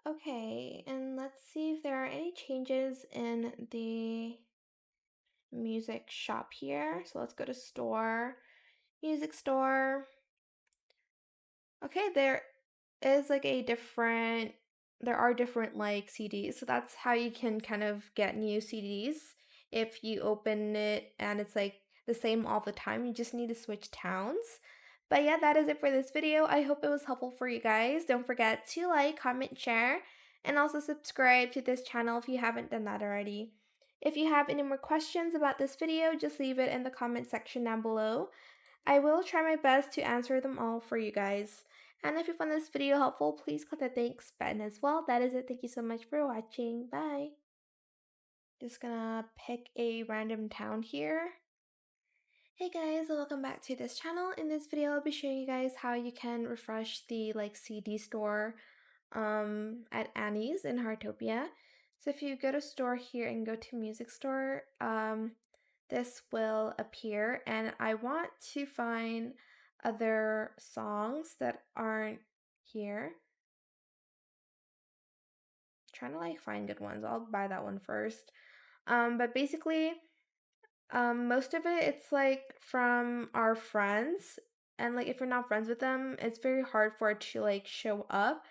Okay, and let's see if there are any changes in the music shop here. So let's go to store, music store. Okay, is like there are different like CDs. So that's how you can kind of get new CDs. If you open it and it's like the same all the time, you just need to switch towns. But yeah, that is it for this video. I hope it was helpful for you guys. Don't forget to like, comment, share, and also subscribe to this channel if you haven't done that already. If you have any more questions about this video, just leave it in the comment section down below. I will try my best to answer them all for you guys. And if you found this video helpful, please click the thanks button as well. That is it. Thank you so much for watching. Bye. Just gonna pick a random town here. Hey guys, welcome back to this channel. In this video, I'll be showing you guys how you can refresh the CD store at Annie's in Heartopia. So if you go to store here and go to music store, this will appear, and I want to find other songs that aren't here. Trying to like find good ones. I'll buy that one first. But basically, most of it's like from our friends, and like if you're not friends with them, it's very hard for it to like show up.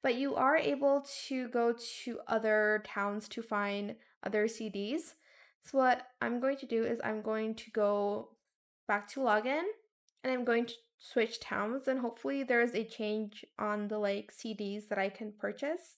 But you are able to go to other towns to find other CDs. So what I'm going to do is I'm going to go back to login, and I'm going to switch towns, and hopefully there's a change on the like CDs that I can purchase.